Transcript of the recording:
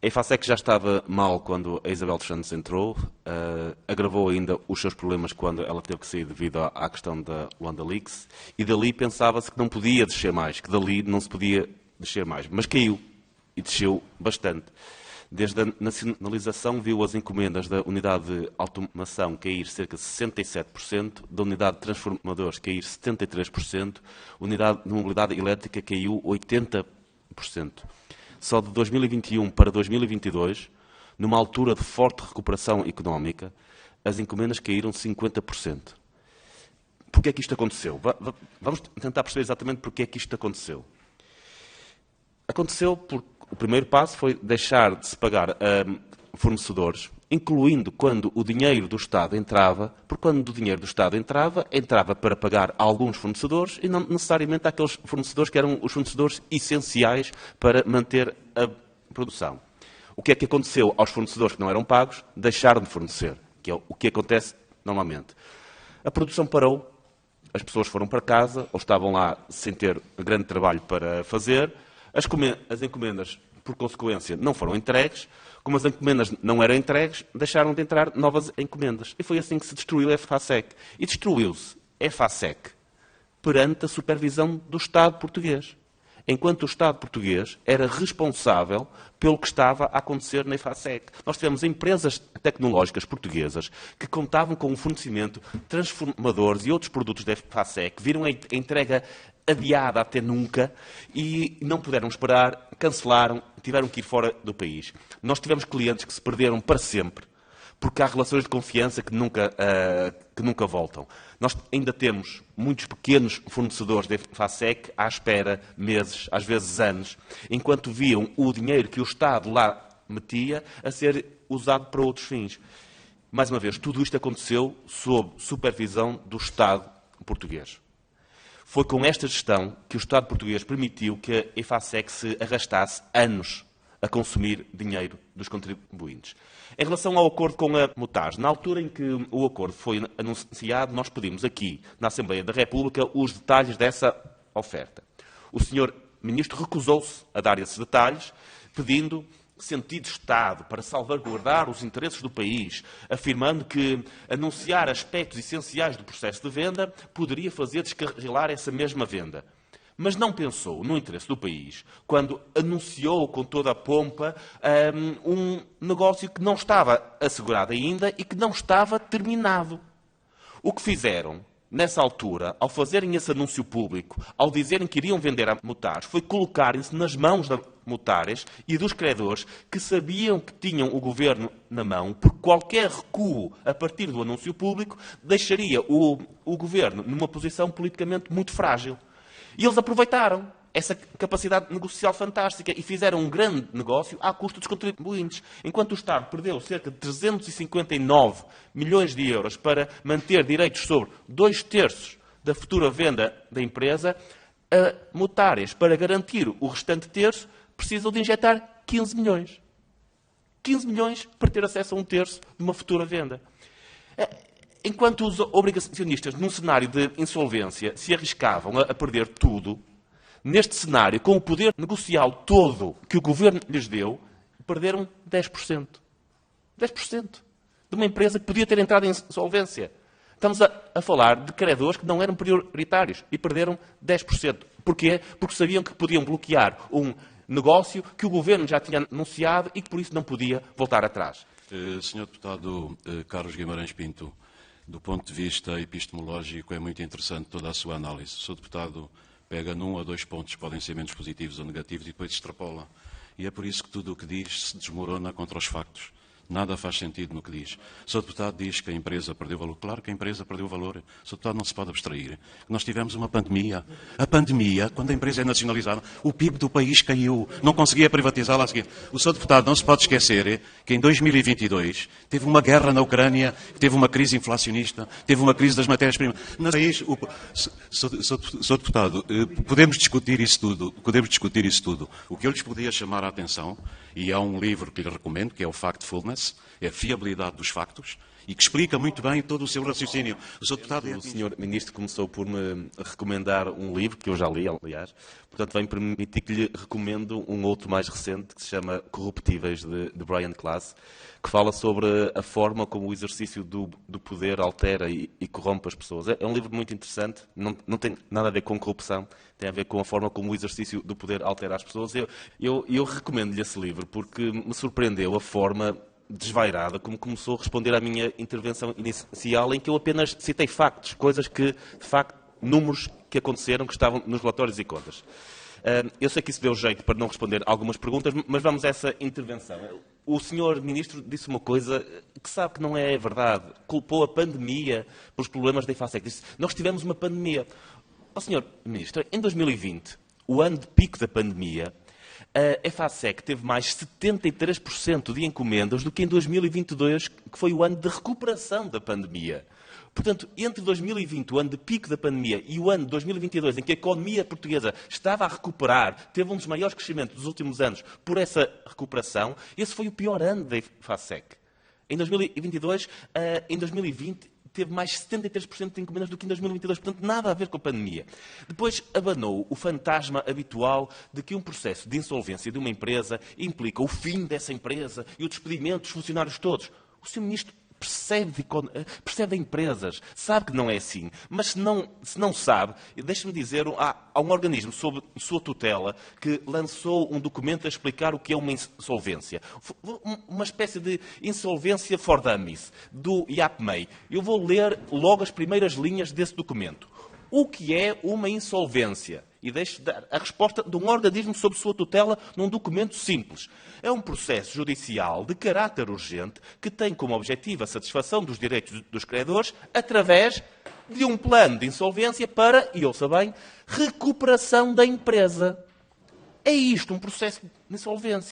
A EFASEC já estava mal quando a Isabel dos Santos entrou, agravou ainda os seus problemas quando ela teve que sair devido à questão da Luanda Leaks, e dali pensava-se que não podia descer mais, que dali não se podia descer mais, mas caiu, e desceu bastante. Desde a nacionalização viu as encomendas da unidade de automação cair cerca de 67%, da unidade de transformadores cair 73%, a unidade de mobilidade elétrica caiu 80%. Só de 2021 para 2022, numa altura de forte recuperação económica, as encomendas caíram 50%. Porquê é que isto aconteceu? Vamos tentar perceber exatamente porquê é que isto aconteceu. Aconteceu porque o primeiro passo foi deixar de se pagar a fornecedores, incluindo quando o dinheiro do Estado entrava, porque quando o dinheiro do Estado entrava para pagar a alguns fornecedores e não necessariamente àqueles fornecedores que eram os fornecedores essenciais para manter a produção. O que é que aconteceu aos fornecedores que não eram pagos? Deixaram de fornecer, que é o que acontece normalmente. A produção parou, as pessoas foram para casa, ou estavam lá sem ter grande trabalho para fazer, as encomendas, por consequência, não foram entregues. Como as encomendas não eram entregues, deixaram de entrar novas encomendas. E foi assim que se destruiu a EFASEC. E destruiu-se a EFASEC perante a supervisão do Estado português. Enquanto o Estado português era responsável pelo que estava a acontecer na EFASEC. Nós tivemos empresas tecnológicas portuguesas que contavam com o fornecimento de transformadores e outros produtos da EFASEC, viram a entrega adiada até nunca e não puderam esperar, cancelaram, tiveram que ir fora do país. Nós tivemos clientes que se perderam para sempre, porque há relações de confiança que nunca voltam. Nós ainda temos muitos pequenos fornecedores da EFASEC à espera meses, às vezes anos, enquanto viam o dinheiro que o Estado lá metia a ser usado para outros fins. Mais uma vez, tudo isto aconteceu sob supervisão do Estado português. Foi com esta gestão que o Estado português permitiu que a EFASEC se arrastasse anos a consumir dinheiro dos contribuintes. Em relação ao acordo com a Mutage, na altura em que o acordo foi anunciado, nós pedimos aqui, na Assembleia da República, os detalhes dessa oferta. O Sr. Ministro recusou-se a dar esses detalhes, pedindo sentido de Estado para salvaguardar os interesses do país, afirmando que anunciar aspectos essenciais do processo de venda poderia fazer descarrilar essa mesma venda. Mas não pensou no interesse do país quando anunciou com toda a pompa um negócio que não estava assegurado ainda e que não estava terminado. O que fizeram nessa altura, ao fazerem esse anúncio público, ao dizerem que iriam vender a Mutares, foi colocarem-se nas mãos da Mutares e dos credores que sabiam que tinham o governo na mão, porque qualquer recuo a partir do anúncio público deixaria o governo numa posição politicamente muito frágil. E eles aproveitaram essa capacidade negocial fantástica e fizeram um grande negócio à custa dos contribuintes. Enquanto o Estado perdeu cerca de 359 milhões de euros para manter direitos sobre 2/3 da futura venda da empresa, a Mutares, para garantir o restante terço, precisam de injetar 15 milhões. 15 milhões para ter acesso a 1/3 de uma futura venda. Enquanto os obrigacionistas, num cenário de insolvência, se arriscavam a perder tudo, neste cenário, com o poder negocial todo que o governo lhes deu, perderam 10%. 10% de uma empresa que podia ter entrado em insolvência. Estamos a falar de credores que não eram prioritários e perderam 10%. Porquê? Porque sabiam que podiam bloquear um negócio que o governo já tinha anunciado e que por isso não podia voltar atrás. Senhor Deputado Carlos Guimarães Pinto, do ponto de vista epistemológico é muito interessante toda a sua análise. O Sr. Deputado pega num ou dois pontos que podem ser menos positivos ou negativos e depois extrapola. E é por isso que tudo o que diz se desmorona contra os factos. Nada faz sentido no que diz. O Sr. Deputado diz que a empresa perdeu valor. Claro que a empresa perdeu valor. O Sr. Deputado não se pode abstrair. Nós tivemos uma pandemia. A pandemia, quando a empresa é nacionalizada, o PIB do país caiu. Não conseguia privatizá-la a seguir. O Sr. Deputado não se pode esquecer que em 2022 teve uma guerra na Ucrânia, teve uma crise inflacionista, teve uma crise das matérias-primas. Sr. Deputado, podemos discutir isso tudo. O que eu lhes podia chamar a atenção, e há um livro que lhe recomendo, que é o Factfulness, merece é a fiabilidade dos factos e que explica muito bem todo o seu raciocínio. O Sr. Deputado... O Sr. Ministro começou por me recomendar um livro, que eu já li, aliás. Portanto, vem permitir que lhe recomendo um outro mais recente, que se chama Corruptíveis, de Brian Klaas, que fala sobre a forma como o exercício do poder altera e corrompe as pessoas. É um livro muito interessante, não tem nada a ver com corrupção, tem a ver com a forma como o exercício do poder altera as pessoas. Eu recomendo-lhe esse livro, porque me surpreendeu a forma desvairada como começou a responder à minha intervenção inicial, em que eu apenas citei factos, coisas que, de facto, números que aconteceram, que estavam nos relatórios e contas. Eu sei que isso deu jeito para não responder algumas perguntas, mas vamos a essa intervenção. O Sr. Ministro disse uma coisa que sabe que não é verdade. Culpou a pandemia pelos problemas da IFASEC. Disse, nós tivemos uma pandemia. Ó Sr. Ministro, em 2020, o ano de pico da pandemia, a EFASEC teve mais 73% de encomendas do que em 2022, que foi o ano de recuperação da pandemia. Portanto, entre 2020, o ano de pico da pandemia, e o ano de 2022, em que a economia portuguesa estava a recuperar, teve um dos maiores crescimentos dos últimos anos por essa recuperação, esse foi o pior ano da EFASEC. Em 2022, em 2020, teve mais 73% de encomendas do que em 2022. Portanto, nada a ver com a pandemia. Depois abanou o fantasma habitual de que um processo de insolvência de uma empresa implica o fim dessa empresa e o despedimento dos funcionários todos. O Sr. Ministro percebe empresas, sabe que não é assim, mas se não sabe, deixe-me dizer, há um organismo sob sua tutela que lançou um documento a explicar o que é uma insolvência. Uma espécie de insolvência for dummies, do IAPMEI. Eu vou ler logo as primeiras linhas desse documento. O que é uma insolvência? E deixe dar a resposta de um organismo sob sua tutela num documento simples. É um processo judicial de caráter urgente que tem como objetivo a satisfação dos direitos dos credores através de um plano de insolvência para, e ouça bem, recuperação da empresa. É isto, um processo de insolvência.